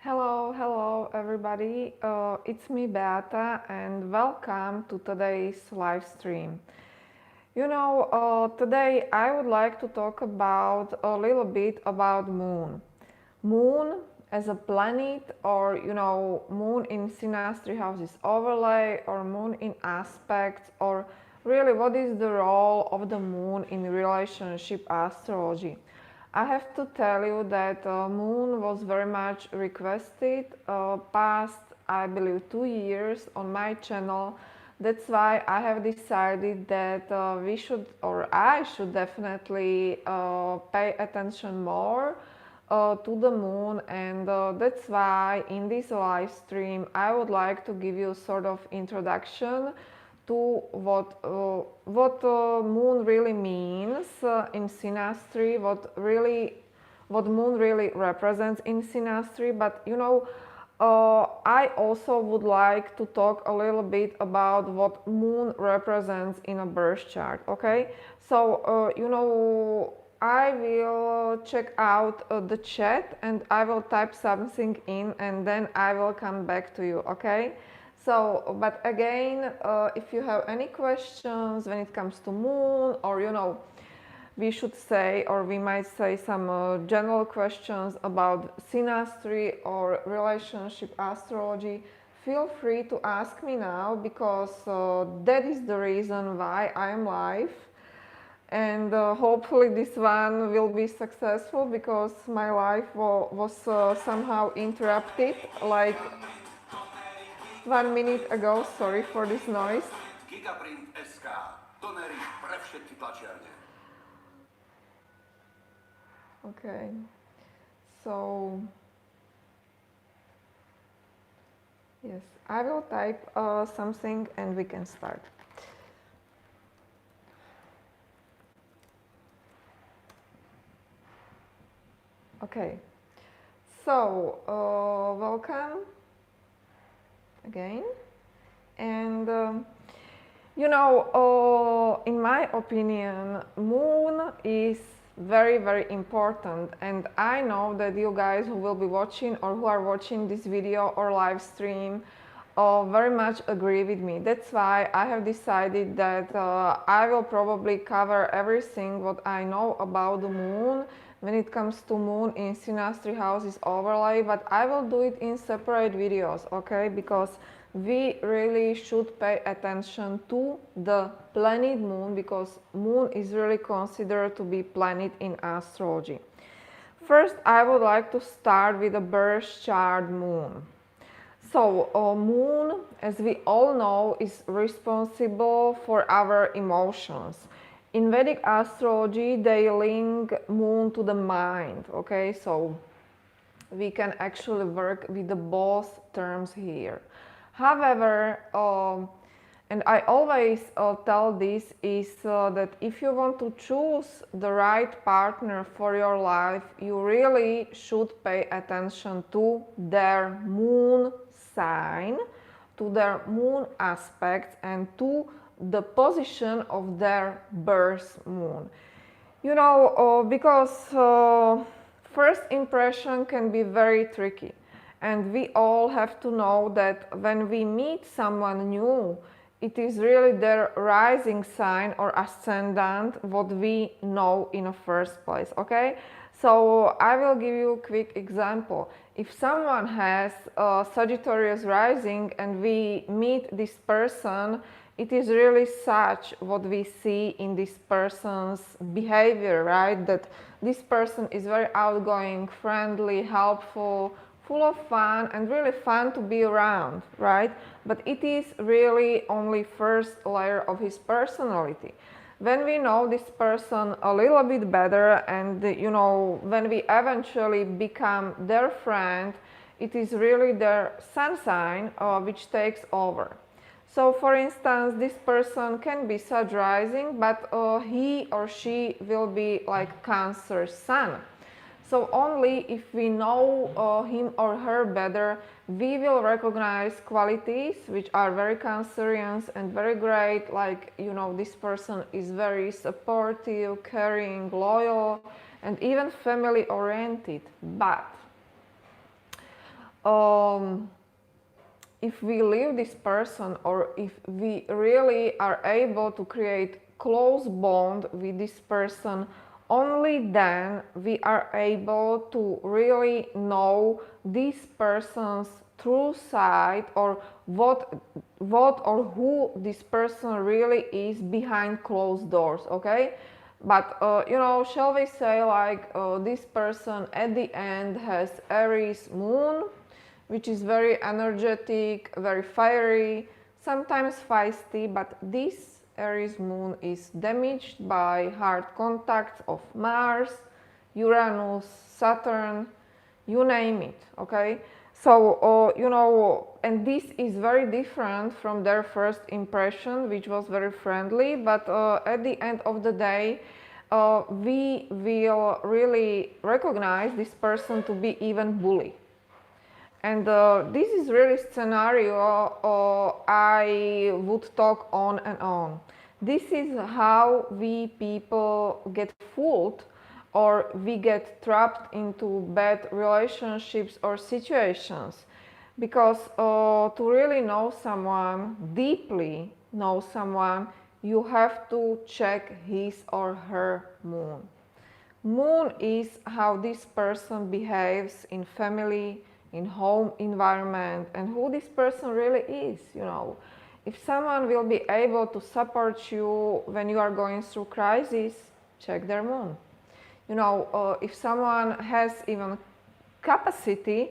Hello everybody. It's me Beata and welcome to today's live stream. Today I would like to talk about a little bit about moon. Moon as a planet, or moon in Synastry houses overlay, or moon in aspects, or really what is the role of the moon in relationship astrology. I have to tell you that moon was very much requested past, I believe, 2 years on my channel. That's why I have decided that we should, or I should definitely pay attention more to the moon, and that's why in this live stream I would like to give you sort of introduction to what moon really means in Synastry, what moon really represents in Synastry. But I also would like to talk a little bit about what moon represents in a birth chart. Okay, so I will check out the chat and I will type something in and then I will come back to you. Okay. So, but again, if you have any questions when it comes to moon, or we should say, or we might say some general questions about synastry or relationship astrology, feel free to ask me now, because that is the reason why I am live. And hopefully this one will be successful, because my life was somehow interrupted like 1 minute ago. Sorry for this noise. Okay, so yes, I will type something and we can start. Okay, so welcome again. And in my opinion, moon is very important, and I know that you guys who will be watching or who are watching this video or live stream very much agree with me. That's why I have decided that I will probably cover everything what I know about the moon when it comes to moon in Synastry houses overlay, but I will do it in separate videos, okay? Because we really should pay attention to the planet moon, because moon is really considered to be planet in astrology. First, I would like to start with the birth chart moon. So moon, as we all know, is responsible for our emotions. In Vedic astrology, they link moon to the mind, okay? So we can actually work with the both terms here. However, and I always tell this, is that if you want to choose the right partner for your life, you really should pay attention to their moon sign, to their moon aspects, and to the position of their birth moon. Because first impression can be very tricky, and we all have to know that when we meet someone new, it is really their rising sign or ascendant what we know in the first place. Okay, so I will give you a quick example. If someone has a Sagittarius rising and we meet this person, it is really such what we see in this person's behavior, right? That this person is very outgoing, friendly, helpful, full of fun, and really fun to be around, right? But it is really only first layer of his personality. When we know this person a little bit better, and when we eventually become their friend, it is really their sun sign which takes over. So for instance, this person can be Sag rising, but he or she will be like Cancer sun. So only if we know him or her better, we will recognize qualities which are very Cancerians and very great, like, this person is very supportive, caring, loyal, and even family oriented. But um, if we leave this person, or if we really are able to create close bond with this person, only then we are able to really know this person's true side, or what or who this person really is behind closed doors. Okay, but shall we say, like, this person at the end has Aries moon, which is very energetic, very fiery, sometimes feisty, but this Aries moon is damaged by hard contacts of Mars, Uranus, Saturn, you name it. Okay, so and this is very different from their first impression, which was very friendly, but at the end of the day, we will really recognize this person to be even bully. And this is really scenario I would talk on and on. This is how we people get fooled, or we get trapped into bad relationships or situations. Because to really know someone, deeply know someone, you have to check his or her moon. Moon is how this person behaves in family, in home environment, and who this person really is. If someone will be able to support you when you are going through crisis, check their moon. If someone has even capacity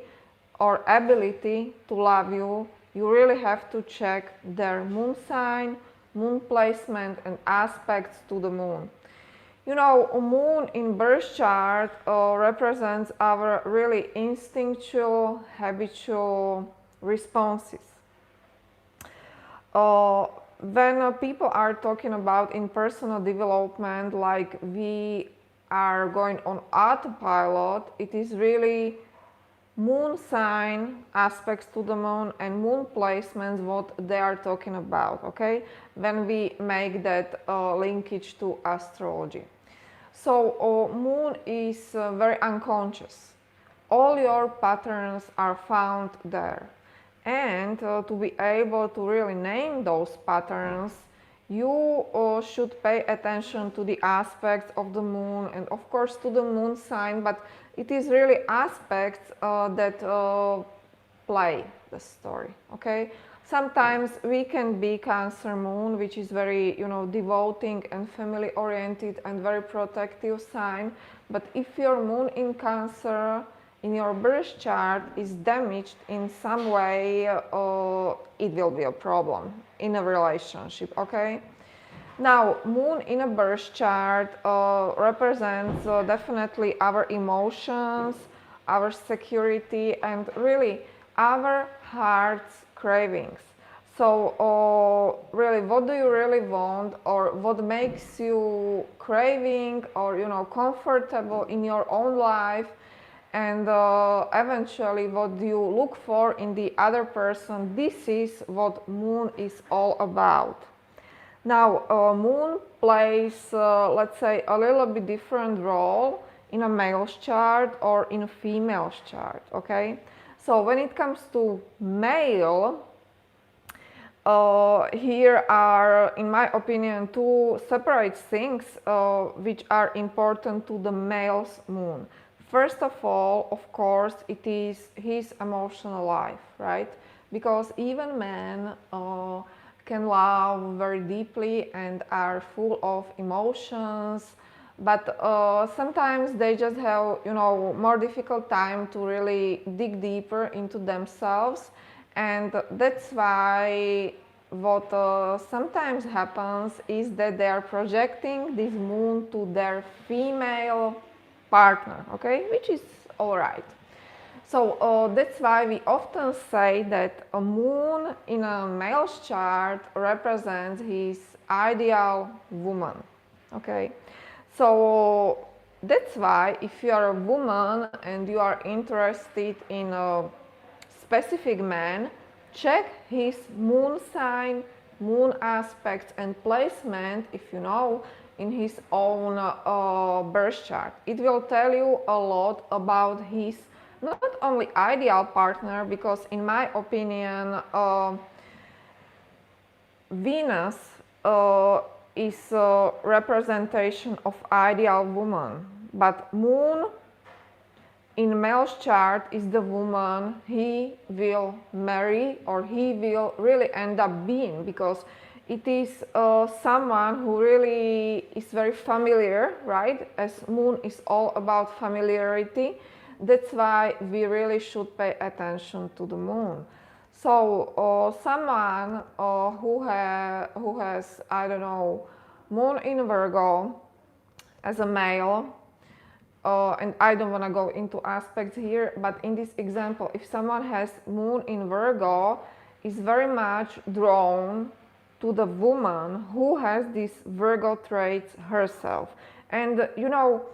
or ability to love you, you really have to check their moon sign, moon placement, and aspects to the moon. A moon in birth chart represents our really instinctual, habitual responses. When people are talking about in personal development, like we are going on autopilot, it is really moon sign, aspects to the moon, and moon placements what they are talking about. Okay, when we make that linkage to astrology. So moon is very unconscious. All your patterns are found there. And to be able to really name those patterns, you should pay attention to the aspects of the moon, and of course to the moon sign, but it is really aspects that play the story. Okay, sometimes we can be Cancer moon, which is very devoting and family oriented and very protective sign, but if your moon in Cancer in your birth chart is damaged in some way, it will be a problem in a relationship. Okay, now moon in a birth chart represents definitely our emotions, our security, and really our heart's cravings. So really, what do you really want, or what makes you craving or comfortable in your own life, and eventually what do you look for in the other person? This is what moon is all about. Now moon plays let's say a little bit different role in a male's chart or in a female's chart. Okay, so when it comes to male, here are, in my opinion, two separate things which are important to the male's moon. First of all, of course, it is his emotional life, right? Because even men can love very deeply and are full of emotions, but sometimes they just have more difficult time to really dig deeper into themselves, and that's why what sometimes happens is that they are projecting this moon to their female partner, okay, which is all right. So that's why we often say that a moon in a male's chart represents his ideal woman. Okay, so that's why if you are a woman and you are interested in a specific man, check his moon sign, moon aspects, and placement if you know in his own birth chart. It will tell you a lot about his not only ideal partner, because in my opinion, Venus is a representation of ideal woman, but Moon in male's chart is the woman he will marry or he will really end up being, because it is someone who really is very familiar, right? As Moon is all about familiarity, that's why we really should pay attention to the Moon. So someone who has, I don't know, Moon in Virgo as a male, and I don't want to go into aspects here, but in this example, if someone has Moon in Virgo, is very much drawn to the woman who has these Virgo traits herself. And you know,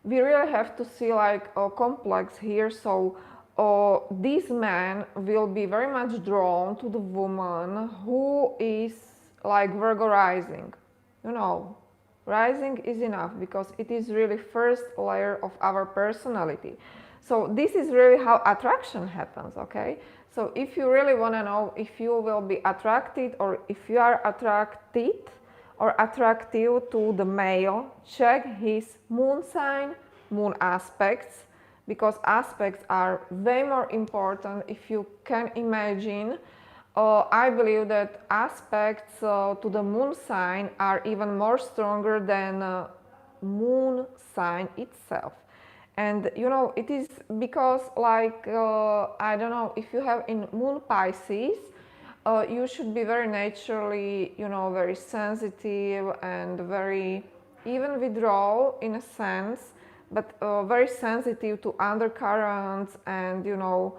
we really have to see like a complex here. So this man will be very much drawn to the woman who is like Virgo rising, you know. Rising is enough because it is really first layer of our personality. So this is really how attraction happens, okay? So if you really want to know if you will be attracted or if you are attracted or attractive to the male, check his moon sign, moon aspects, because aspects are way more important. If you can imagine, I believe that aspects to the moon sign are even more stronger than moon sign itself. And you know, it is because like, I don't know, if you have in moon Pisces, you should be very naturally, you know, very sensitive and very even withdraw in a sense, but very sensitive to undercurrents and, you know,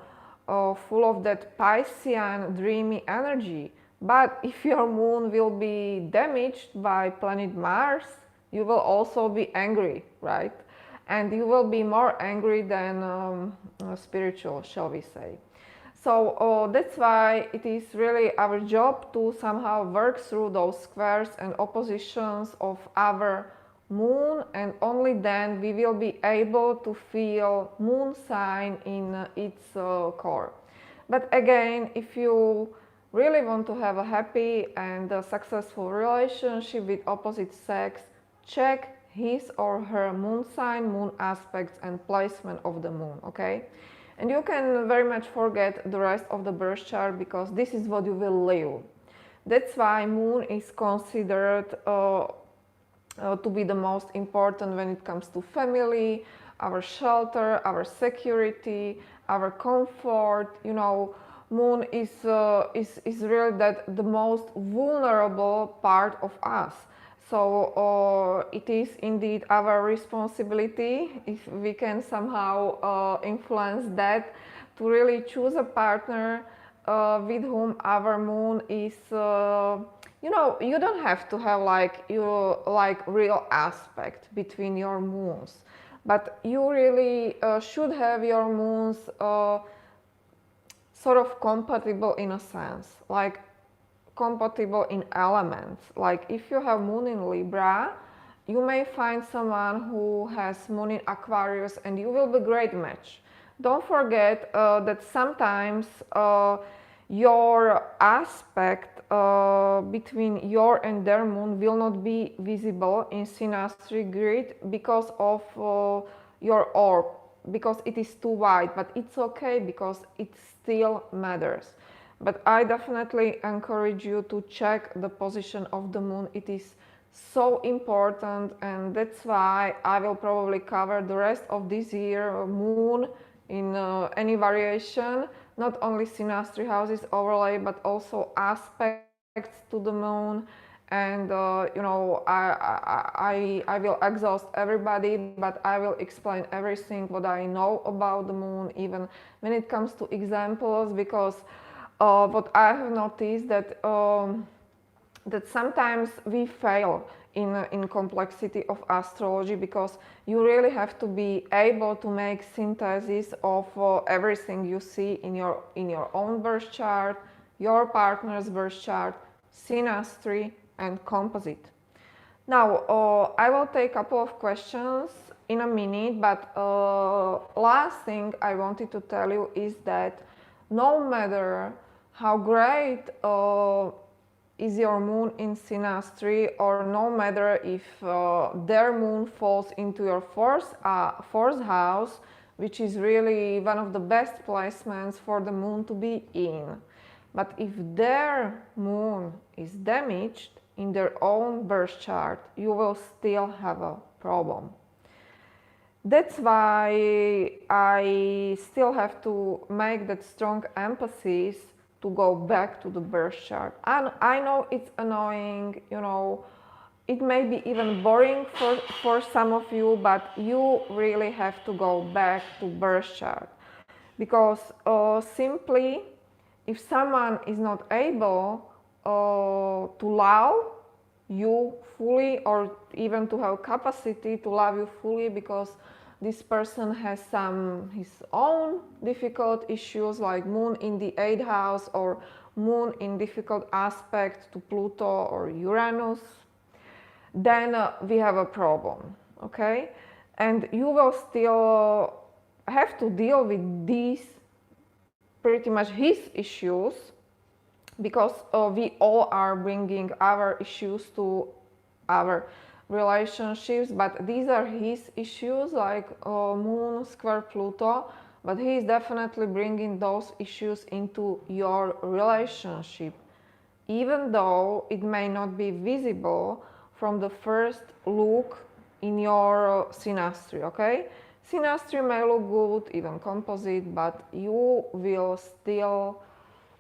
full of that Piscean dreamy energy. But if your moon will be damaged by planet Mars, you will also be angry, right? And you will be more angry than spiritual, shall we say. So that's why it is really our job to somehow work through those squares and oppositions of our moon, and only then we will be able to feel moon sign in its core. But again, if you really want to have a happy and a successful relationship with opposite sex, check his or her moon sign, moon aspects and placement of the moon, okay? And you can very much forget the rest of the birth chart, because this is what you will live. That's why moon is considered to be the most important when it comes to family, our shelter, our security, our comfort. You know, moon is really that the most vulnerable part of us. So it is indeed our responsibility, if we can somehow influence that, to really choose a partner with whom our moon is, you know, you don't have to have like your like real aspect between your moons, but you really should have your moons sort of compatible in a sense, like compatible in elements. Like if you have moon in Libra, you may find someone who has moon in Aquarius and you will be a great match. Don't forget that sometimes your aspect between your and their moon will not be visible in Synastry grid because of your orb, because it is too wide, but it's okay because it still matters. But I definitely encourage you to check the position of the moon. It is so important, and that's why I will probably cover the rest of this year moon in any variation, not only Synastry houses overlay, but also aspects to the moon. And you know, I will exhaust everybody, but I will explain everything what I know about the moon, even when it comes to examples, because what I have noticed that that sometimes we fail in complexity of astrology, because you really have to be able to make synthesis of everything you see in your own birth chart, your partner's birth chart, synastry and composite. Now I will take a couple of questions in a minute, but last thing I wanted to tell you is that no matter how great is your moon in Synastry, or no matter if their moon falls into your fourth house, which is really one of the best placements for the moon to be in. But if their moon is damaged in their own birth chart, you will still have a problem. That's why I still have to make that strong emphasis to go back to the birth chart. And I know it's annoying, you know, it may be even boring for some of you, but you really have to go back to birth chart. Because simply, if someone is not able to love you fully, or even to have capacity to love you fully, because this person has his own difficult issues, like moon in the 8th house, or moon in difficult aspect to Pluto or Uranus, then we have a problem, okay? And you will still have to deal with these, pretty much his issues, because we all are bringing our issues to our relationships, but these are his issues, like moon square Pluto, but he is definitely bringing those issues into your relationship, even though it may not be visible from the first look in your synastry, okay? Synastry may look good, even composite, but you will still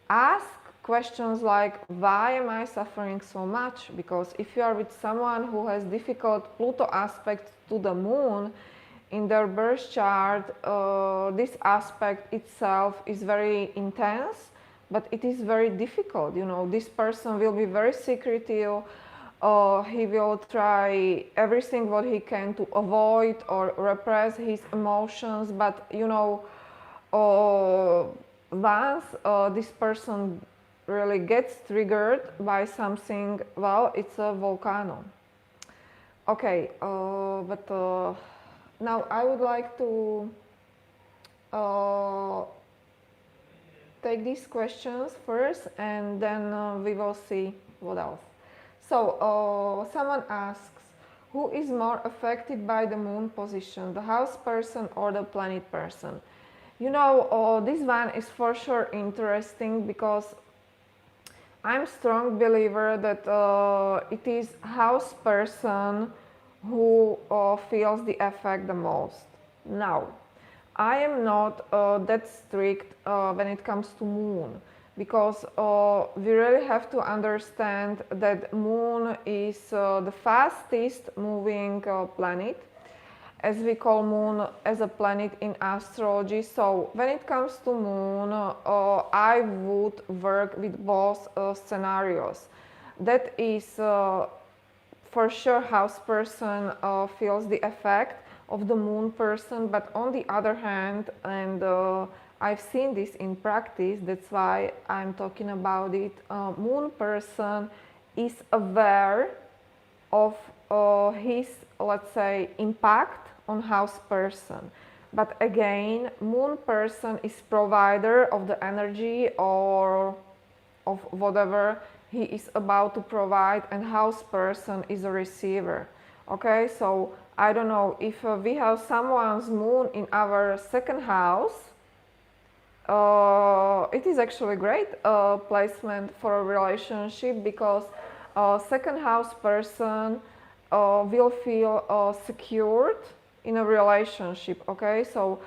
ask questions like, why am I suffering so much? Because if you are with someone who has difficult Pluto aspect to the moon in their birth chart, this aspect itself is very intense, but it is very difficult. You know, this person will be very secretive. He will try everything what he can to avoid or repress his emotions, but you know, once this person really gets triggered by something, well, it's a volcano. Okay, but now I would like to take these questions first, and then we will see what else. So someone asks, who is more affected by the moon position, the house person or the planet person? You know, this one is for sure interesting, because I'm a strong believer that it is house person who feels the effect the most. Now, I am not that strict when it comes to moon, because we really have to understand that moon is the fastest moving planet, as we call moon as a planet in astrology. So when it comes to moon, I would work with both scenarios. That is for sure house person feels the effect of the moon person, but on the other hand, and I've seen this in practice, that's why I'm talking about it, moon person is aware of his, let's say, impact on house person. But again, moon person is provider of the energy or of whatever he is about to provide, and house person is a receiver. Okay, so I don't know, if we have someone's moon in our second house, it is actually a great placement for a relationship, because second house person will feel secured in a relationship. Okay, so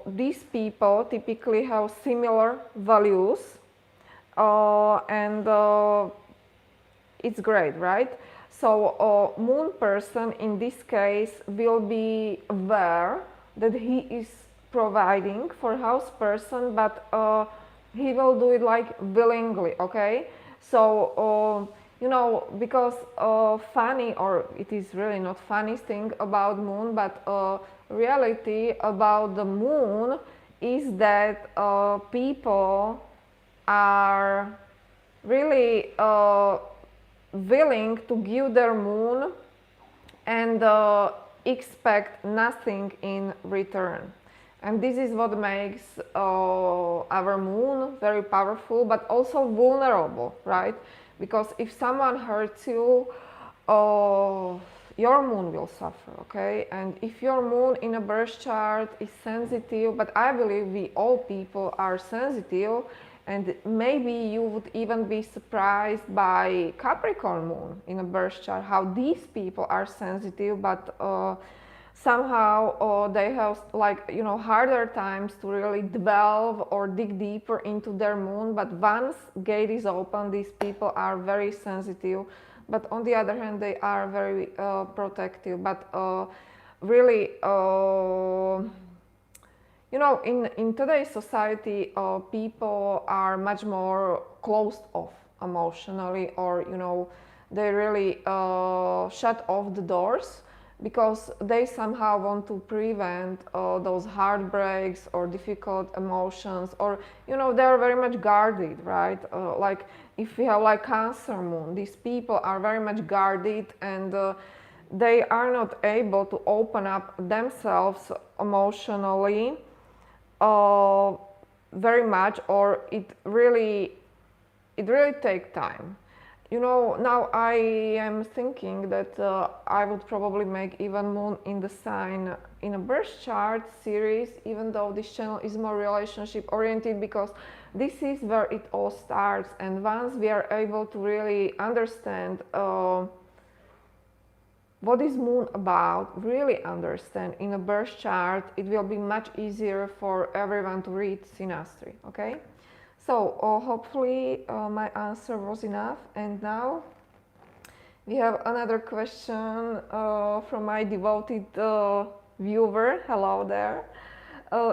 these people typically have similar values, and it's great, right? So moon person in this case will be aware that he is providing for house person, but he will do it like willingly. Okay, so you know, because funny, or it is really not funny thing about moon, but reality about the moon is that people are really willing to give their moon, and expect nothing in return. And this is what makes our moon very powerful, but also vulnerable, right? Because if someone hurts you, your moon will suffer, okay? And if your moon in a birth chart is sensitive, but I believe we all people are sensitive, and maybe you would even be surprised by Capricorn moon in a birth chart, how these people are sensitive, but somehow they have, like, you know, harder times to really delve or dig deeper into their moon. But once gate is open, these people are very sensitive, but on the other hand they are very protective. But really, you know, in today's society, people are much more closed off emotionally, or, you know, they really shut off the doors because they somehow want to prevent those heartbreaks or difficult emotions, or, you know, they're very much guarded, right? Like if we have like Cancer moon, these people are very much guarded, and they are not able to open up themselves emotionally very much, or it really takes time. You know, now I am thinking that I would probably make even moon in the sign in a birth chart series, even though this channel is more relationship oriented, because this is where it all starts. And once we are able to really understand what is moon about, really understand in a birth chart, it will be much easier for everyone to read Synastry, okay? So hopefully my answer was enough. And now we have another question from my devoted viewer. Hello there.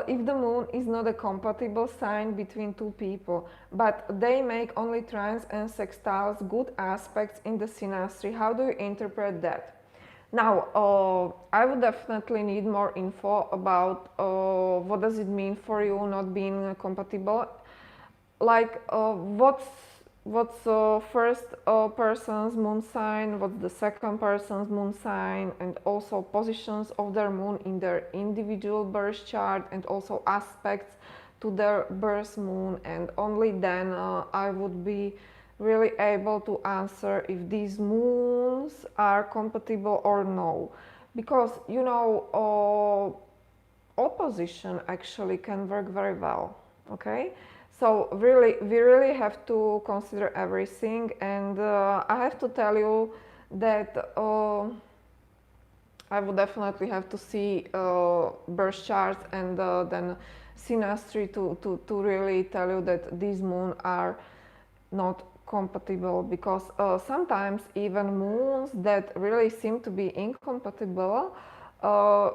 If the moon is not a compatible sign between two people, but they make only trines and sextiles, good aspects in the Synastry, how do you interpret that? Now, I would definitely need more info about what does it mean for you not being compatible. Like, what's first person's moon sign, what's the second person's moon sign, and also positions of their moon in their individual birth chart, and also aspects to their birth moon. And only then I would be really able to answer if these moons are compatible or no. Because, you know, opposition actually can work very well, okay? So really, we really have to consider everything. And I have to tell you that I would definitely have to see birth charts and then Synastry to really tell you that these moons are not compatible, because sometimes even moons that really seem to be incompatible,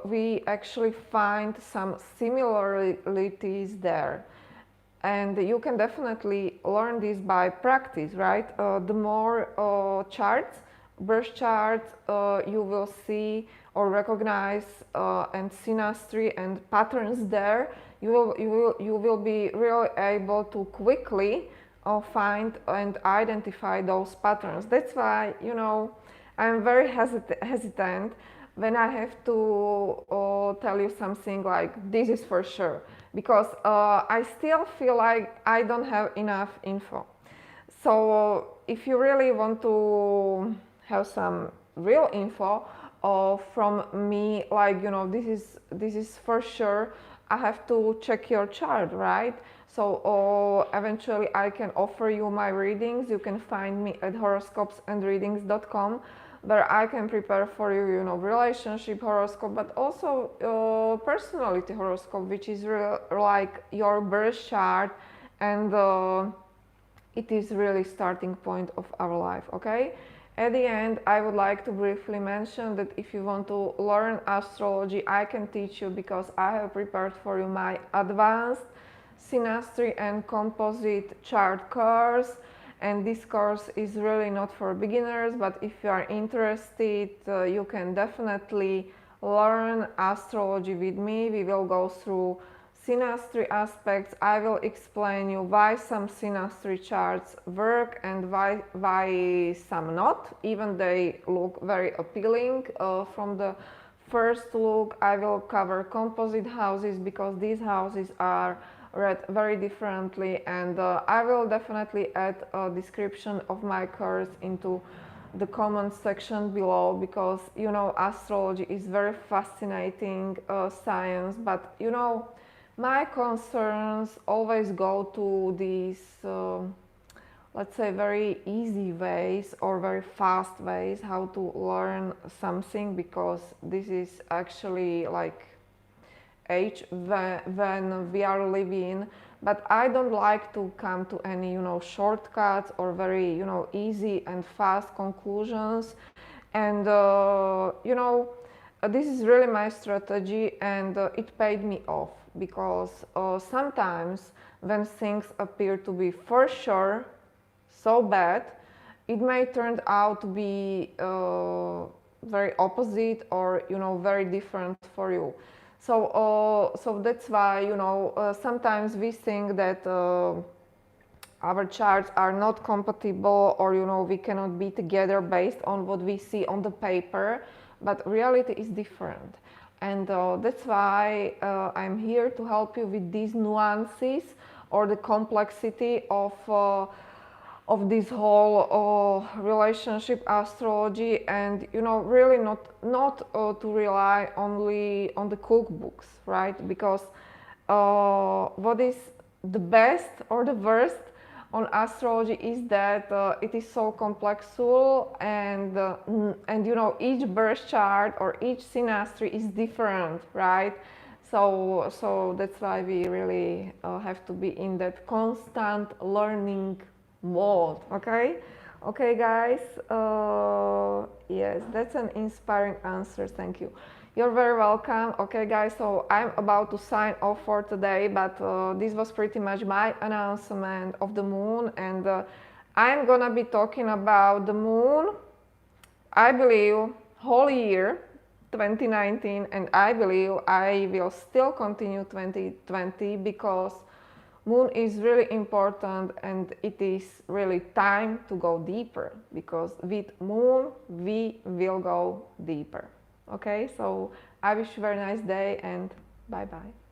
we actually find some similarities there. And you can definitely learn this by practice, right? The more charts, birth charts, you will see or recognize and Synastry and patterns there, you will be really able to quickly find and identify those patterns. That's why, you know, I'm very hesitant when I have to tell you something like this is for sure, because I still feel like I don't have enough info. So if you really want to have some real info from me, like, you know, this is for sure, I have to check your chart, right? So eventually I can offer you my readings. You can find me at horoscopesandreadings.com, where I can prepare for you, you know, relationship horoscope, but also personality horoscope, which is like your birth chart, and it is really starting point of our life, okay? At the end, I would like to briefly mention that if you want to learn astrology, I can teach you, because I have prepared for you my advanced Synastry and composite chart course. And this course is really not for beginners, but if you are interested, you can definitely learn astrology with me. We will go through Synastry aspects. I will explain you why some Synastry charts work and why some not, even they look very appealing from the first look I will cover composite houses, because these houses are read very differently, and I will definitely add a description of my course into the comment section below, because you know astrology is very fascinating science, but you know my concerns always go to these let's say very easy ways or very fast ways how to learn something, because this is actually like age when we are living. But I don't like to come to any, you know, shortcuts or very, you know, easy and fast conclusions. And you know, this is really my strategy, and it paid me off, because sometimes when things appear to be for sure so bad, it may turn out to be very opposite, or you know, very different for you. So that's why, you know, sometimes we think that our charts are not compatible, or you know, we cannot be together based on what we see on the paper, but reality is different. And that's why I'm here to help you with these nuances or the complexity of this whole relationship astrology, and you know, really not to rely only on the cookbooks, right? Because what is the best or the worst on astrology is that it is so complex tool, and you know, each birth chart or each synastry is different, right? So that's why we really have to be in that constant learning mode. Okay guys, yes, that's an inspiring answer, thank you. You're very welcome. Okay guys, so I'm about to sign off for today, but this was pretty much my announcement of the moon, and I'm gonna be talking about the moon, I believe, whole year 2019, and I believe I will still continue 2020, because moon is really important, and it is really time to go deeper, because with moon we will go deeper. Okay, so I wish you a very nice day, and bye bye.